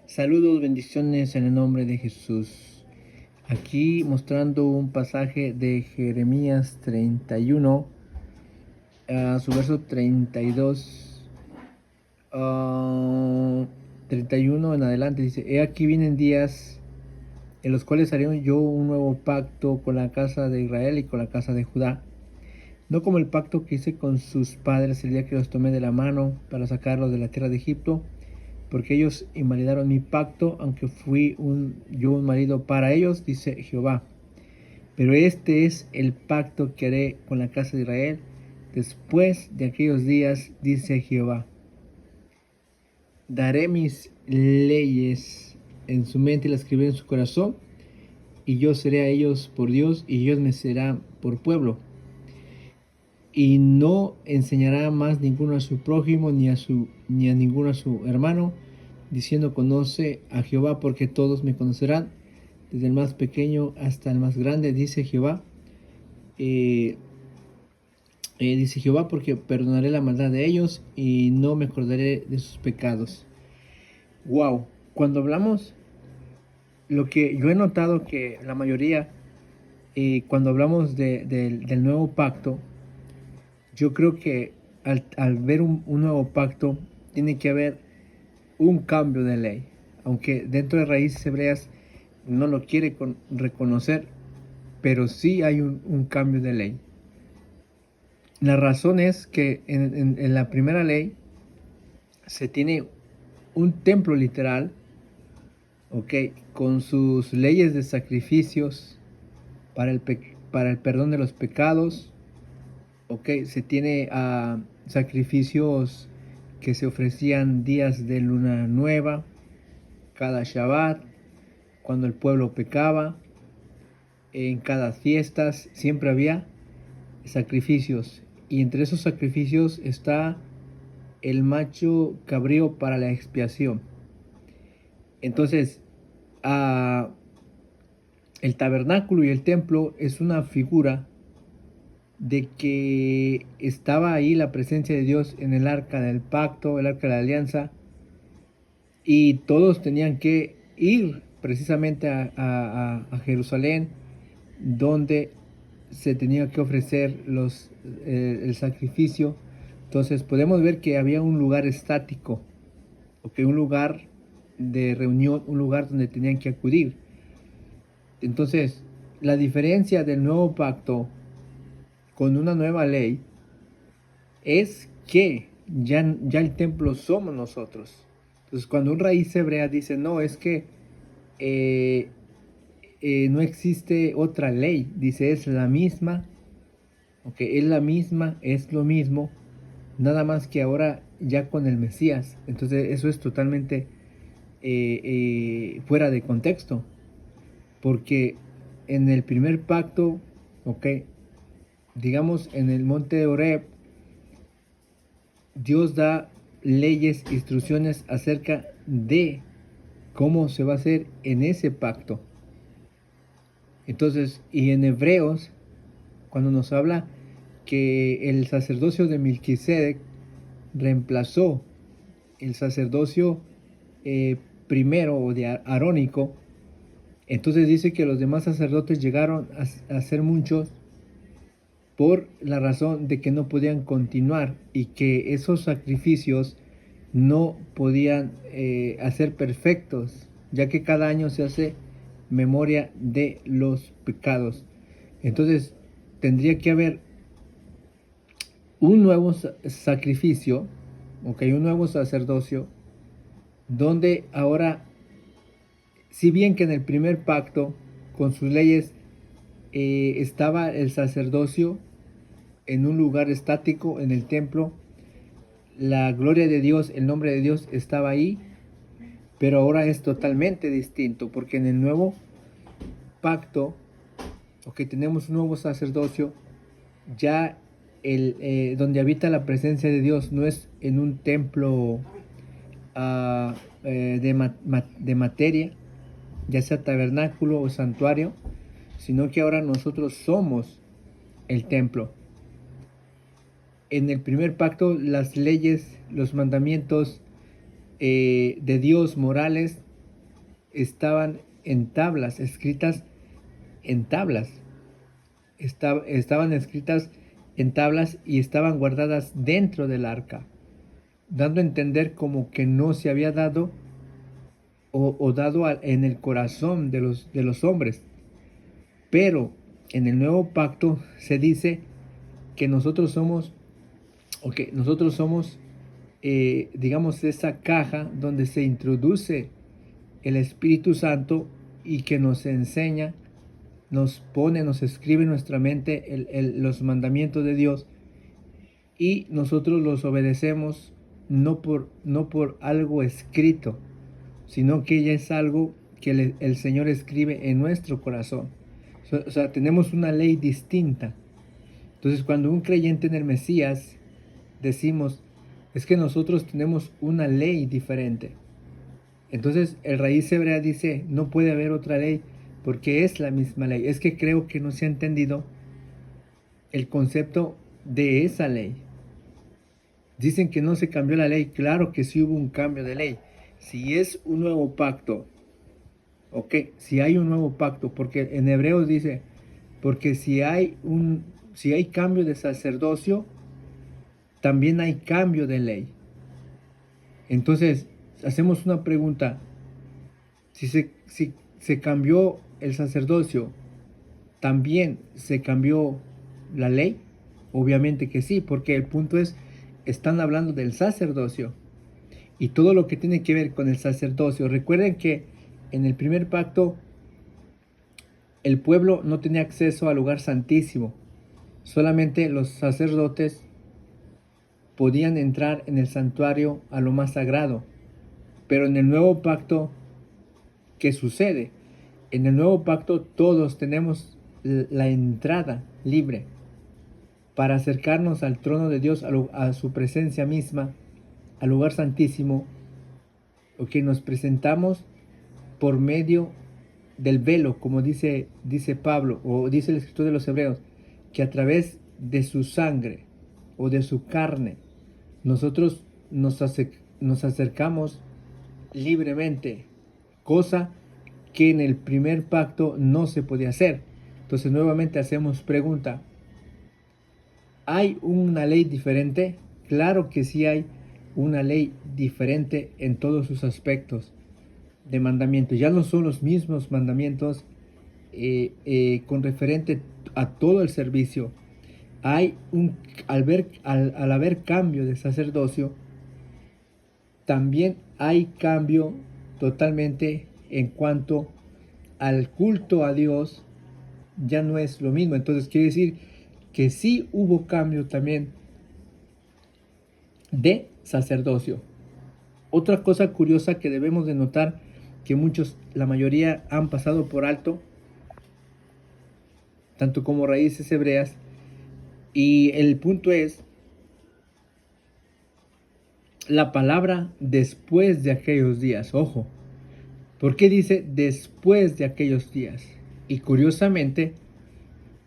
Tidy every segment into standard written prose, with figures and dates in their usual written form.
Saludos, bendiciones en el nombre de Jesús. Aquí mostrando un pasaje de Jeremías 31, a su verso 32, 31 en adelante. Dice: He aquí vienen días en los cuales haré yo un nuevo pacto con la casa de Israel y con la casa de Judá. No como el pacto que hice con sus padres el día que los tomé de la mano para sacarlos de la tierra de Egipto, porque ellos invalidaron mi pacto, aunque fui yo un marido para ellos, dice Jehová. Pero este es el pacto que haré con la casa de Israel después de aquellos días, dice Jehová. Daré mis leyes en su mente y las escribiré en su corazón, y yo seré a ellos por Dios, y ellos me serán por pueblo. Y no enseñará más ninguno a su prójimo ni a ninguno a su hermano, diciendo: conoce a Jehová, porque todos me conocerán, desde el más pequeño hasta el más grande, dice Jehová. Dice Jehová, porque perdonaré la maldad de ellos y no me acordaré de sus pecados. Wow, cuando hablamos, lo que yo he notado que la mayoría, cuando hablamos del nuevo pacto, yo creo que al ver un nuevo pacto, tiene que haber un cambio de ley. Aunque dentro de raíces hebreas no lo quiere reconocer, pero sí hay un cambio de ley. La razón es que en la primera ley se tiene un templo literal, ok, con sus leyes de sacrificios para el perdón de los pecados, ok, se tiene sacrificios que se ofrecían días de luna nueva, cada Shabbat, cuando el pueblo pecaba, en cada fiesta siempre había sacrificios, y entre esos sacrificios está el macho cabrío para la expiación. Entonces, el tabernáculo y el templo es una figura de que estaba ahí la presencia de Dios en el arca del pacto, el arca de la alianza, y todos tenían que ir precisamente a Jerusalén, donde se tenía que ofrecer el sacrificio. Entonces podemos ver que había un lugar estático, okay, un lugar de reunión, un lugar donde tenían que acudir. Entonces, la diferencia del nuevo pacto con una nueva ley es que ya el templo somos nosotros. Entonces, cuando un raíz hebrea dice: no, es que eh, no existe otra ley, dice: es la misma, okay, es la misma, es lo mismo, nada más que ahora ya con el Mesías. Entonces, eso es totalmente fuera de contexto, porque en el primer pacto, ok, digamos en el monte de Horeb, Dios da leyes, instrucciones acerca de cómo se va a hacer en ese pacto. Entonces, y en Hebreos, cuando nos habla que el sacerdocio de Melquisedec reemplazó el sacerdocio primero o de arónico, entonces dice que los demás sacerdotes llegaron a ser muchos por la razón de que no podían continuar y que esos sacrificios no podían hacer perfectos, ya que cada año se hace memoria de los pecados. Entonces tendría que haber un nuevo sacrificio, okay, un nuevo sacerdocio, donde ahora, si bien que en el primer pacto con sus leyes estaba el sacerdocio en un lugar estático en el templo, la gloria de Dios, el nombre de Dios estaba ahí, pero ahora es totalmente distinto, porque en el nuevo pacto, ok, tenemos un nuevo sacerdocio, ya donde habita la presencia de Dios no es en un templo de materia, ya sea tabernáculo o santuario, sino que ahora nosotros somos el templo. En el primer pacto, las leyes, los mandamientos de Dios morales estaban en tablas, escritas en tablas. Estaban escritas en tablas y estaban guardadas dentro del arca, dando a entender como que no se había dado o dado en el corazón de los hombres. Pero en el nuevo pacto se dice que nosotros somos, digamos, esa caja donde se introduce el Espíritu Santo y que nos enseña, nos pone, nos escribe en nuestra mente los mandamientos de Dios y nosotros los obedecemos no por algo escrito, sino que ya es algo que el Señor escribe en nuestro corazón. O sea, tenemos una ley distinta. Entonces, cuando un creyente en el Mesías decimos, es que nosotros tenemos una ley diferente. Entonces, el raíz hebrea dice, no puede haber otra ley porque es la misma ley. Es que creo que no se ha entendido el concepto de esa ley. Dicen que no se cambió la ley. Claro que sí hubo un cambio de ley. Si es un nuevo pacto, ok, si hay un nuevo pacto, porque en Hebreos dice, porque si hay cambio de sacerdocio, también hay cambio de ley. Entonces, hacemos una pregunta. Si se cambió el sacerdocio, ¿también se cambió la ley? Obviamente que sí, porque el punto es, están hablando del sacerdocio y todo lo que tiene que ver con el sacerdocio. Recuerden que en el primer pacto el pueblo no tenía acceso al lugar santísimo. Solamente los sacerdotes podían entrar en el santuario a lo más sagrado. Pero en el nuevo pacto, ¿qué sucede? En el nuevo pacto todos tenemos la entrada libre para acercarnos al trono de Dios, a su presencia misma, al lugar santísimo, o que nos presentamos por medio del velo, como dice Pablo, o dice el escritor de los Hebreos, que a través de su sangre o de su carne, nosotros nos acercamos libremente, cosa que en el primer pacto no se podía hacer. Entonces nuevamente hacemos pregunta, ¿hay una ley diferente? Claro que sí hay una ley diferente en todos sus aspectos de mandamientos. Ya no son los mismos mandamientos con referente a todo el servicio. Hay al haber cambio de sacerdocio, también hay cambio totalmente en cuanto al culto a Dios, ya no es lo mismo. Entonces quiere decir que sí hubo cambio también de sacerdocio. Otra cosa curiosa que debemos de notar, que la mayoría han pasado por alto, tanto como raíces hebreas, y el punto es la palabra después de aquellos días. Ojo, ¿por qué dice después de aquellos días? Y curiosamente,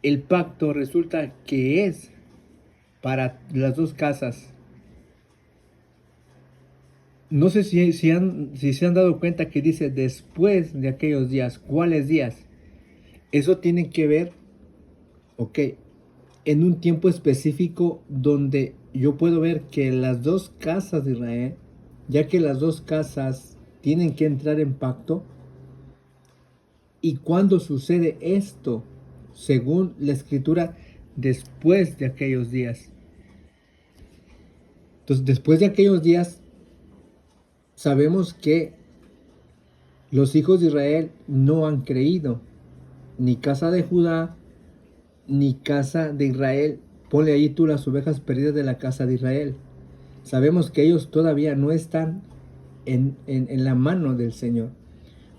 el pacto resulta que es para las dos casas. No sé si se han dado cuenta que dice después de aquellos días. ¿Cuáles días? Eso tiene que ver, ok, en un tiempo específico donde yo puedo ver que las dos casas de Israel, ya que las dos casas tienen que entrar en pacto, y cuando sucede esto, según la escritura, después de aquellos días. Entonces, después de aquellos días, sabemos que los hijos de Israel no han creído, ni casa de Judá, ni casa de Israel. Ponle ahí tú las ovejas perdidas de la casa de Israel. Sabemos que ellos todavía no están en la mano del Señor.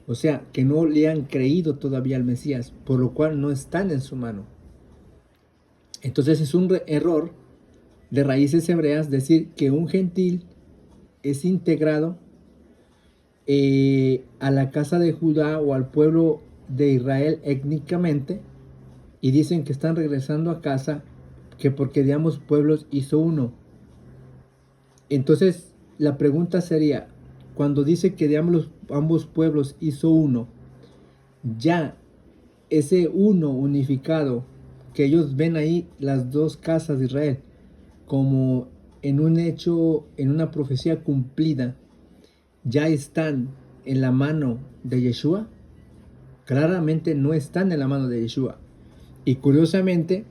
O sea, que no le han creído todavía al Mesías, por lo cual no están en su mano. Entonces es un error de raíces hebreas decir que un gentil es integrado a la casa de Judá o al pueblo de Israel étnicamente, y dicen que están regresando a casa, que porque de ambos pueblos hizo uno. Entonces la pregunta sería, cuando dice que de ambos pueblos hizo uno, ya ese uno unificado, que ellos ven ahí las dos casas de Israel como en un hecho, en una profecía cumplida, ya están en la mano de Yeshua. Claramente no están en la mano de Yeshua. Y curiosamente,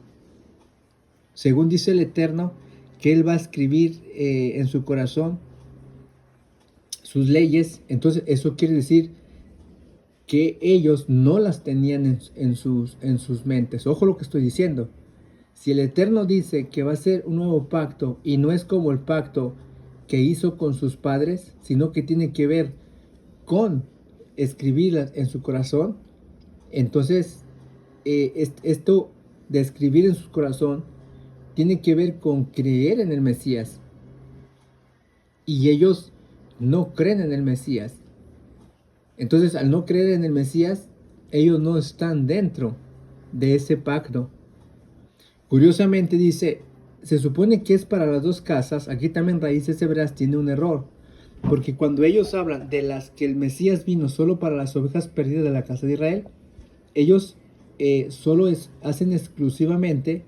según dice el Eterno, que Él va a escribir en su corazón sus leyes. Entonces eso quiere decir que ellos no las tenían en sus mentes. Ojo lo que estoy diciendo. Si el Eterno dice que va a ser un nuevo pacto y no es como el pacto que hizo con sus padres, sino que tiene que ver con escribirlas en su corazón, entonces esto de escribir en su corazón tiene que ver con creer en el Mesías. Y ellos no creen en el Mesías. Entonces, al no creer en el Mesías, ellos no están dentro de ese pacto. Curiosamente dice, se supone que es para las dos casas. Aquí también Raíces Hebreas tiene un error, porque cuando ellos hablan de las que el Mesías vino solo para las ovejas perdidas de la casa de Israel, ellos solo hacen exclusivamente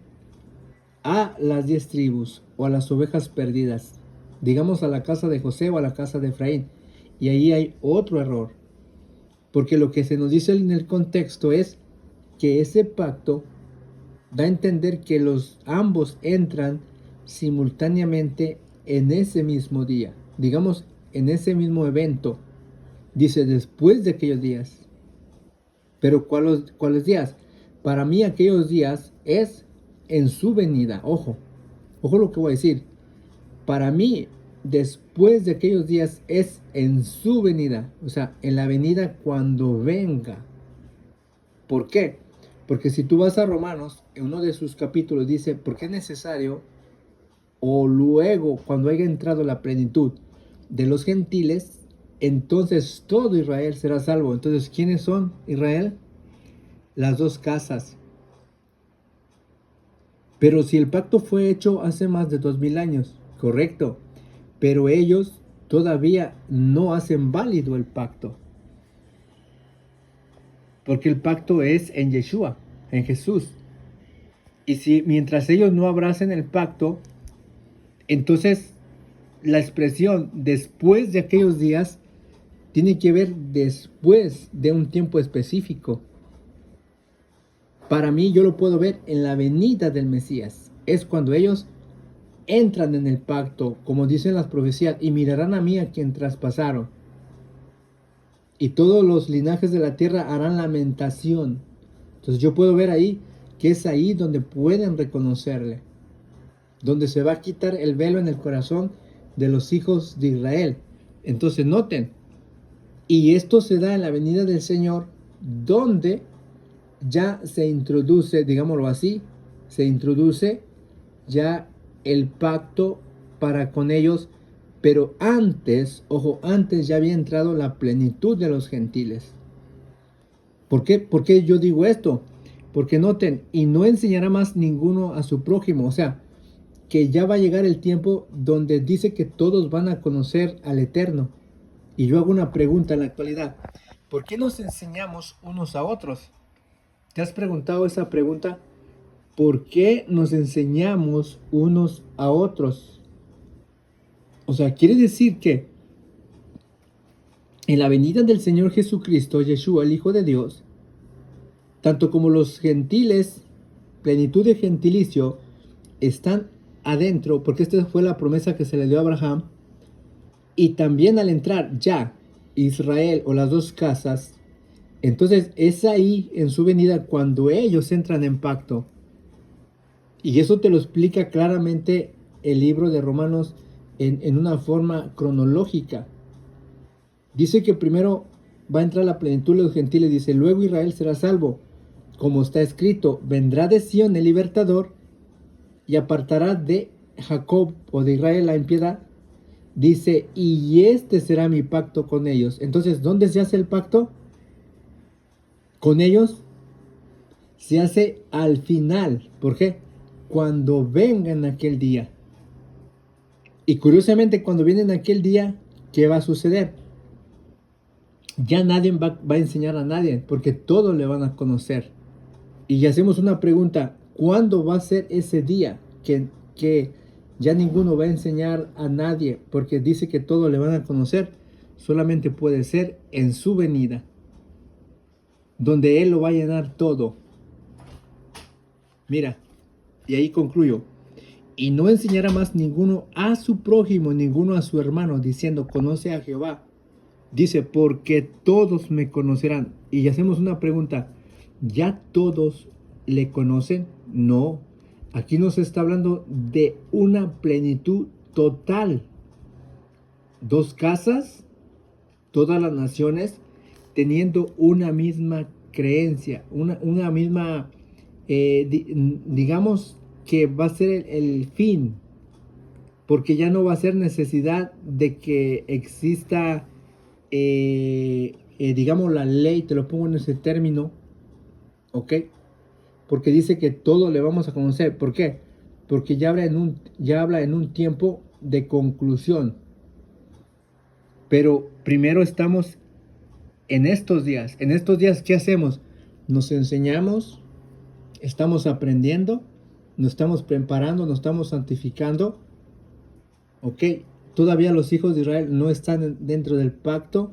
a las 10 tribus o a las ovejas perdidas, digamos a la casa de José o a la casa de Efraín. Y ahí hay otro error, porque lo que se nos dice en el contexto es que ese pacto da a entender que ambos entran simultáneamente en ese mismo día, digamos en ese mismo evento. Dice después de aquellos días. Pero ¿cuáles días? Para mí aquellos días es en su venida. Ojo lo que voy a decir. Para mí, después de aquellos días es en su venida. O sea, en la venida cuando venga. ¿Por qué? Porque si tú vas a Romanos, en uno de sus capítulos dice, porque es necesario, o luego cuando haya entrado la plenitud de los gentiles, entonces todo Israel será salvo. Entonces, ¿quiénes son Israel? Las dos casas. Pero si el pacto fue hecho hace más de 2000 años, correcto, pero ellos todavía no hacen válido el pacto. Porque el pacto es en Yeshua, en Jesús. Y si mientras ellos no abracen el pacto, entonces la expresión después de aquellos días tiene que ver después de un tiempo específico. Para mí yo lo puedo ver en la venida del Mesías. Es cuando ellos entran en el pacto, como dicen las profecías, y mirarán a mí a quien traspasaron. Y todos los linajes de la tierra harán lamentación. Entonces yo puedo ver ahí que es ahí donde pueden reconocerle. Donde se va a quitar el velo en el corazón de los hijos de Israel. Entonces noten, y esto se da en la venida del Señor, donde ya se introduce, digámoslo así, se introduce ya el pacto para con ellos, pero antes, ojo, antes ya había entrado la plenitud de los gentiles. ¿Por qué? ¿Por qué yo digo esto? Porque noten, y no enseñará más ninguno a su prójimo, o sea, que ya va a llegar el tiempo donde dice que todos van a conocer al Eterno. Y yo hago una pregunta en la actualidad, ¿por qué nos enseñamos unos a otros? ¿Te has preguntado esa pregunta? ¿Por qué nos enseñamos unos a otros? O sea, quiere decir que en la venida del Señor Jesucristo, Yeshua, el Hijo de Dios, tanto como los gentiles, plenitud de gentilicio, están adentro, porque esta fue la promesa que se le dio a Abraham, y también al entrar ya Israel o las dos casas, entonces es ahí en su venida cuando ellos entran en pacto. Y eso te lo explica claramente el libro de Romanos en una forma cronológica. Dice que primero va a entrar la plenitud de los gentiles, dice, luego Israel será salvo. Como está escrito, vendrá de Sión el libertador y apartará de Jacob o de Israel la impiedad. Dice, y este será mi pacto con ellos. Entonces, ¿dónde se hace el pacto? Con ellos se hace al final. ¿Por qué? Cuando vengan aquel día. Y curiosamente, cuando vienen aquel día, ¿qué va a suceder? Ya nadie va a enseñar a nadie, porque todos le van a conocer. Y hacemos una pregunta, ¿cuándo va a ser ese día que ya ninguno va a enseñar a nadie? Porque dice que todos le van a conocer. Solamente puede ser en su venida, donde Él lo va a llenar todo. Mira, y ahí concluyo. Y no enseñará más ninguno a su prójimo, ninguno a su hermano, diciendo, conoce a Jehová. Dice, porque todos me conocerán. Y hacemos una pregunta, ¿ya todos le conocen? No. Aquí nos está hablando de una plenitud total. Dos casas, todas las naciones, teniendo una misma creencia, una misma, digamos que va a ser el fin, porque ya no va a ser necesidad de que exista, digamos, la ley, te lo pongo en ese término, ¿ok? Porque dice que todo le vamos a conocer. ¿Por qué? Porque ya habla en un tiempo de conclusión. Pero primero estamos en estos días. En estos días, ¿qué hacemos? Nos enseñamos, estamos aprendiendo, nos estamos preparando, nos estamos santificando. ¿Ok? Todavía los hijos de Israel no están dentro del pacto.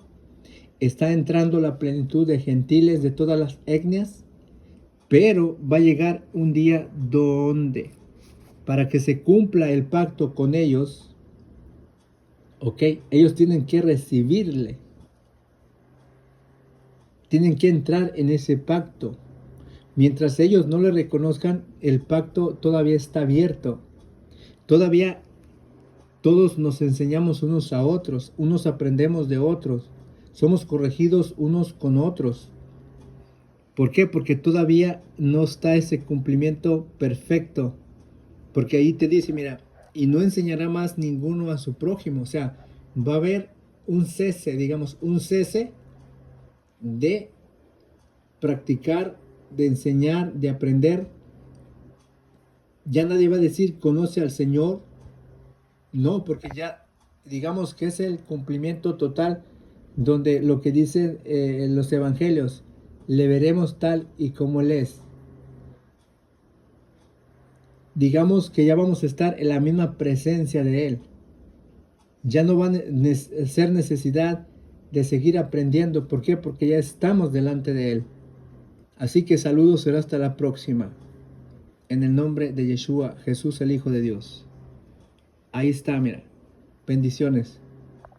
Está entrando la plenitud de gentiles de todas las etnias. Pero va a llegar un día donde, para que se cumpla el pacto con ellos, ¿ok? Ellos tienen que recibirle. Tienen que entrar en ese pacto. Mientras ellos no le reconozcan, el pacto todavía está abierto. Todavía todos nos enseñamos unos a otros, unos aprendemos de otros, somos corregidos unos con otros. ¿Por qué? Porque todavía no está ese cumplimiento perfecto. Porque ahí te dice, mira, y no enseñará más ninguno a su prójimo. O sea, va a haber un cese, digamos, un cese de practicar, de enseñar, de aprender. Ya nadie va a decir, conoce al Señor. No, porque ya, digamos que es el cumplimiento total, donde lo que dicen los evangelios, le veremos tal y como Él es. Digamos que ya vamos a estar en la misma presencia de Él. Ya no va a ser necesidad de seguir aprendiendo. ¿Por qué? Porque ya estamos delante de Él. Así que saludos, será hasta la próxima. En el nombre de Yeshua, Jesús el Hijo de Dios. Ahí está, mira. Bendiciones.